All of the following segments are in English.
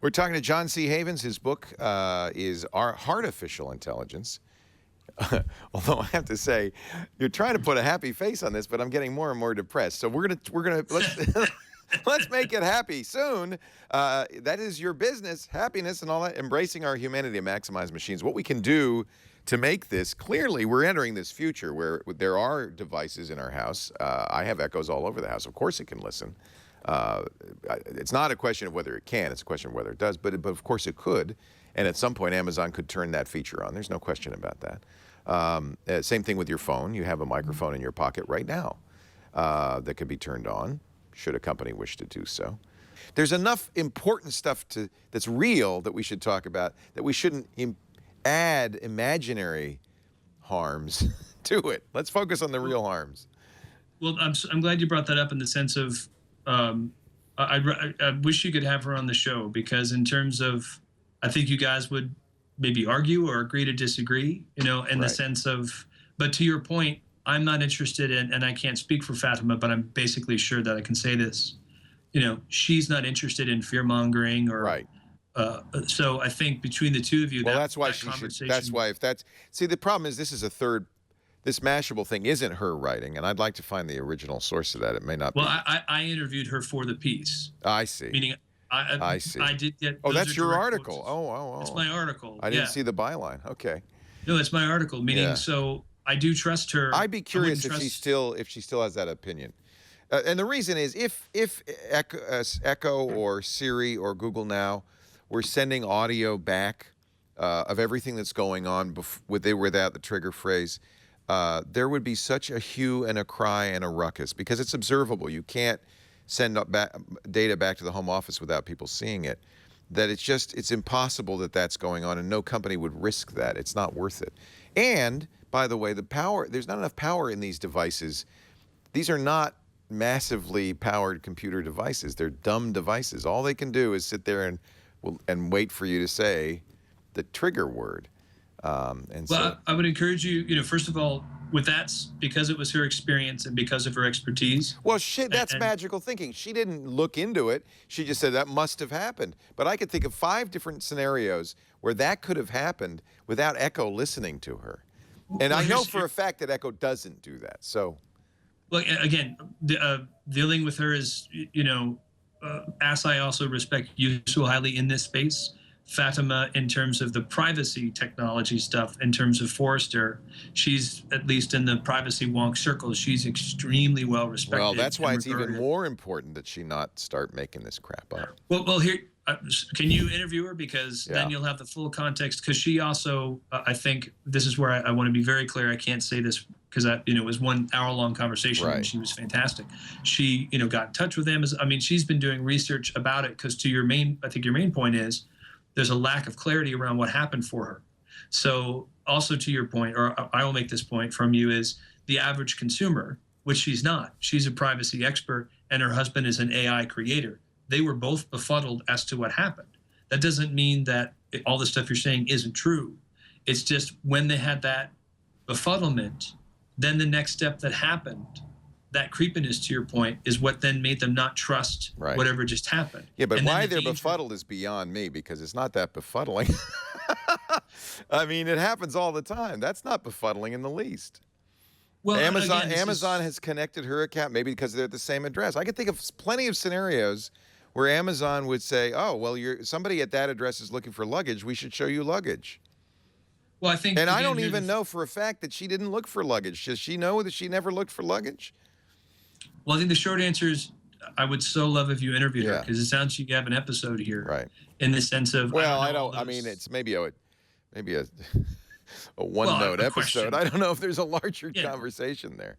We're talking to John C. Havens. His book is Artificial Intelligence. Although I have to say, you're trying to put a happy face on this, but I'm getting more and more depressed. So let's make it happy soon. That is your business, happiness and all that, embracing our humanity to maximize machines. What we can do to make this, clearly we're entering this future where there are devices in our house. I have Echoes all over the house. Of course it can listen. It's not a question of whether it can, it's a question of whether it does, but of course it could. And at some point, Amazon could turn that feature on. There's no question about that. Same thing with your phone. You have a microphone in your pocket right now that could be turned on, should a company wish to do so. There's enough important stuff that's real that we should talk about, that we shouldn't add imaginary harms to it. Let's focus on the real harms. Well, I'm glad you brought that up in the sense of I wish you could have her on the show, because in terms of, I think you guys would maybe argue or agree to disagree, in the sense of, but to your point, I'm not interested in, and I can't speak for Fatima, but I'm basically sure that I can say this, she's not interested in fear mongering or, right. So I think between the two of you, well, that's why she should, that's why if that's, see, the problem is this Mashable thing isn't her writing, and I'd like to find the original source of that. It may not be. Well, I interviewed her for the piece. I see. Meaning, I see. I did get. Oh, that's your article. Quotes. Oh. It's my article. I didn't see the byline. Okay. No, it's my article. Meaning, so I do trust her. I'd be curious if she still has that opinion. And the reason is if Echo or Siri or Google Now were sending audio back of everything that's going on without the trigger phrase, there would be such a hue and a cry and a ruckus, because it's observable. You can't send data back to the home office without people seeing it. That it's impossible that that's going on, and no company would risk that. It's not worth it. And by the way, there's not enough power in these devices. These are not massively powered computer devices. They're dumb devices. All they can do is sit there and wait for you to say the trigger word. Well, I would encourage you, first of all, with that, because it was her experience and because of her expertise. Well, that's magical thinking. She didn't look into it. She just said that must have happened. But I could think of 5 different scenarios where that could have happened without Echo listening to her. And I know for a fact that Echo doesn't do that. So, well, again, dealing with her is, as I also respect you so highly in this space, Fatima, in terms of the privacy technology stuff, in terms of Forrester, she's, at least in the privacy wonk circles, she's extremely well respected. Well, that's why it's even more important that she not start making this crap up. Well, here, can you interview her? Because then you'll have the full context. Because she also, I think, this is where I want to be very clear. I can't say this because it was 1 hour-long conversation, and she was fantastic. She, got in touch with Amazon. I mean, she's been doing research about it, because I think your main point is, there's a lack of clarity around what happened for her. So also to your point, or I will make this point from you, is the average consumer, which she's not. She's a privacy expert, and her husband is an AI creator. They were both befuddled as to what happened. That doesn't mean that all the stuff you're saying isn't true. It's just when they had that befuddlement, then the next step that happened, that creepiness, to your point, is what then made them not trust whatever just happened. Yeah, but why they're befuddled is beyond me, because it's not that befuddling. I mean, it happens all the time. That's not befuddling in the least. Well, Amazon has connected her account, maybe because they're at the same address. I can think of plenty of scenarios where Amazon would say, oh, well, somebody at that address is looking for luggage. We should show you luggage. Well, I think... And I don't even know for a fact that she didn't look for luggage. Does she know that she never looked for luggage? Well, I think the short answer is I would so love if you interviewed her, because it sounds like you have an episode here, in the sense of. Well, I mean, it's maybe a one-note episode. Question. I don't know if there's a larger conversation there.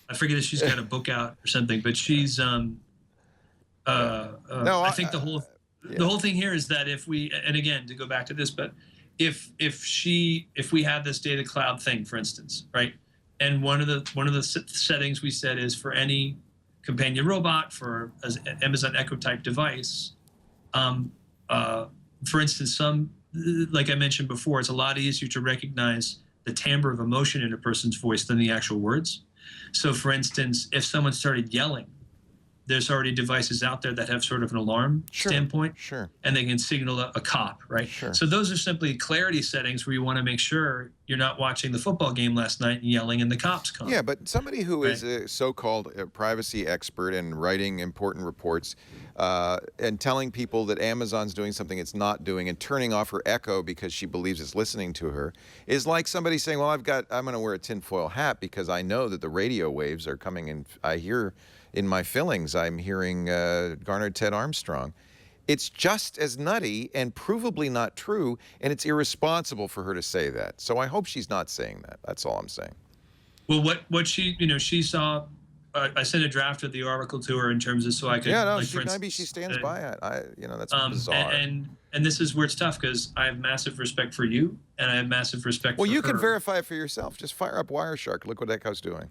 I forget if she's got a book out or something, but she's. No, I think the whole thing here is that if we, and again, to go back to this, but if we have this data cloud thing, for instance, right? And one of the settings we said is for any companion robot, for an Amazon Echo type device, for instance, like I mentioned before, it's a lot easier to recognize the timbre of emotion in a person's voice than the actual words. So for instance, if someone started yelling, there's already devices out there that have sort of an alarm standpoint, and they can signal a cop, right? So those are simply clarity settings where you want to make sure you're not watching the football game last night and yelling and the cops come. Yeah, but somebody who is a so-called privacy expert and writing important reports and telling people that Amazon's doing something it's not doing and turning off her Echo because she believes it's listening to her is like somebody saying, well, I'm going to wear a tinfoil hat because I know that the radio waves are coming and I hear in my fillings, I'm hearing Garnered Ted Armstrong. It's just as nutty and provably not true, and it's irresponsible for her to say that. So I hope she's not saying that. That's all I'm saying. Well, what she, she saw, I sent a draft of the article to her in terms of so I could. Yeah, no, maybe she stands by it. That's bizarre. And this is where it's tough because I have massive respect for you, and I have massive respect for her. Well, you can verify it for yourself. Just fire up Wireshark. Look what Echo's doing.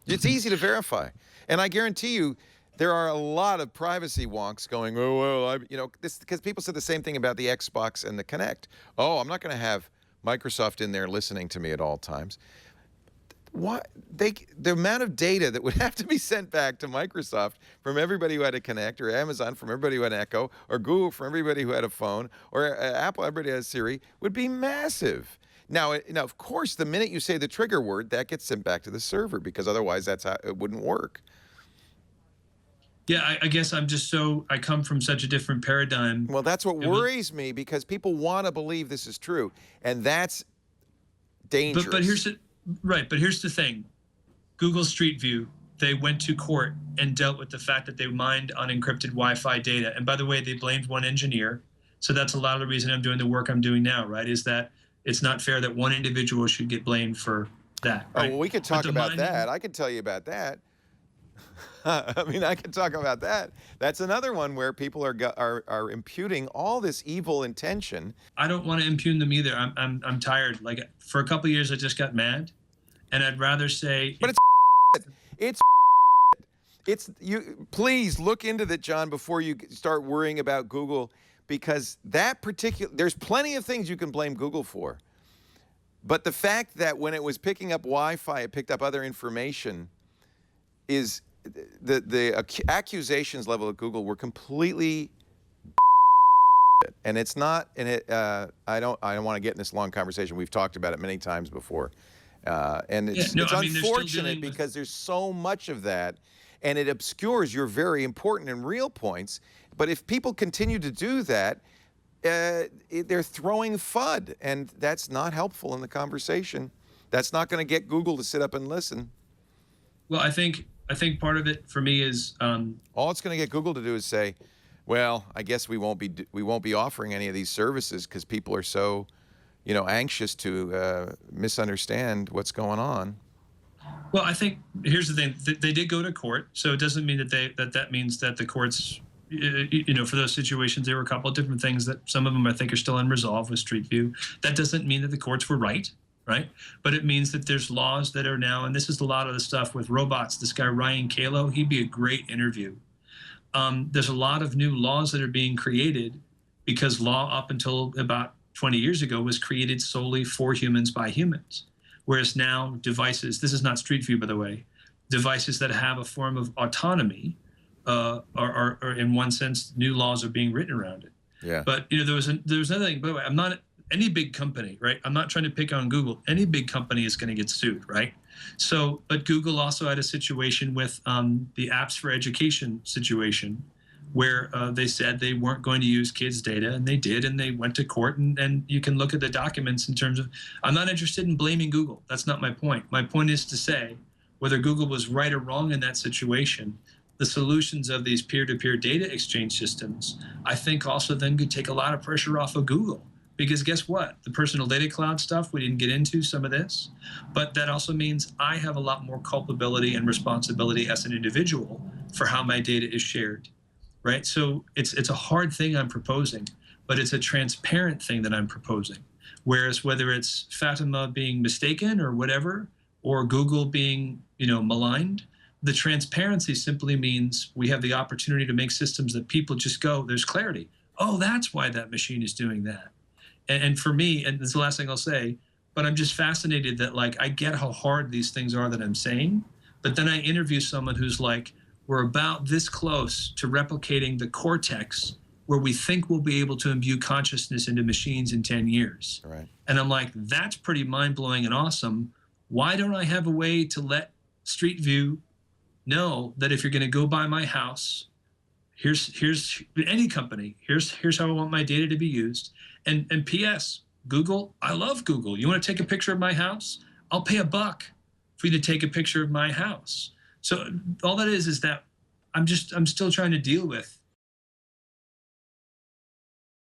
It's easy to verify. And I guarantee you, there are a lot of privacy wonks going, oh, well, this because people said the same thing about the Xbox and the Kinect. Oh, I'm not going to have Microsoft in there listening to me at all times. The amount of data that would have to be sent back to Microsoft from everybody who had a Kinect, or Amazon from everybody who had an Echo, or Google from everybody who had a phone, or Apple, everybody who has Siri, would be massive. Now, of course, the minute you say the trigger word, that gets sent back to the server because otherwise it wouldn't work. Yeah, I guess I come from such a different paradigm. Well, that's what worries me because people want to believe this is true, and that's dangerous. But here's the thing. Google Street View, they went to court and dealt with the fact that they mined unencrypted Wi-Fi data. And by the way, they blamed one engineer. So that's a lot of the reason I'm doing the work I'm doing now, right, is that it's not fair that one individual should get blamed for that. Right? Oh, well, we could talk about that. I could tell you about that. I mean, I could talk about that. That's another one where people are imputing all this evil intention. I don't want to impugn them either. I'm tired. Like for a couple of years, I just got mad, and I'd rather say. But it's you. Please look into that, John, before you start worrying about Google. Because there's plenty of things you can blame Google for. But the fact that when it was picking up Wi-Fi, it picked up other information is the accusations level at Google were completely and it's not, and I don't want to get in this long conversation. We've talked about it many times before. And it's unfortunate because there's so much of that and it obscures your very important and real points. But if people continue to do that, they're throwing FUD, and that's not helpful in the conversation. That's not going to get Google to sit up and listen. Well, I think part of it for me is all it's going to get Google to do is say, "Well, I guess we won't be offering any of these services because people are so, anxious to misunderstand what's going on." Well, I think here's the thing: they did go to court, so it doesn't mean that means that the courts. For those situations, there were a couple of different things that some of them I think are still unresolved with Street View. That doesn't mean that the courts were right? But it means that there's laws that are now, and this is a lot of the stuff with robots. This guy, Ryan Kalo, he'd be a great interview. There's a lot of new laws that are being created because law up until about 20 years ago was created solely for humans by humans. Whereas now devices, this is not Street View, by the way, devices that have a form of autonomy, are in one sense, new laws are being written around it. Yeah. But there was another thing. By the way, I'm not any big company, right? I'm not trying to pick on Google. Any big company is going to get sued, right? So, but Google also had a situation with the apps for education situation, where they said they weren't going to use kids' data, and they did, and they went to court, and you can look at the documents in terms of. I'm not interested in blaming Google. That's not my point. My point is to say whether Google was right or wrong in that situation. The solutions of these peer-to-peer data exchange systems, I think also then could take a lot of pressure off of Google. Because guess what? The personal data cloud stuff, we didn't get into some of this, but that also means I have a lot more culpability and responsibility as an individual for how my data is shared, right? So it's a hard thing I'm proposing, but it's a transparent thing that I'm proposing. Whereas whether it's Fatima being mistaken or whatever, or Google being, maligned, the transparency simply means we have the opportunity to make systems that people just go, there's clarity. Oh, that's why that machine is doing that. And for me, and this is the last thing I'll say, but I'm just fascinated that I get how hard these things are that I'm saying, but then I interview someone who's like, we're about this close to replicating the cortex where we think we'll be able to imbue consciousness into machines in 10 years. Right. And I'm like, that's pretty mind-blowing and awesome. Why don't I have a way to let Street View know that if you're going to go by my house, here's any company, here's how I want my data to be used. And PS, Google, I love Google. You want to take a picture of my house? I'll pay $1 for you to take a picture of my house. So all that is that I'm still trying to deal with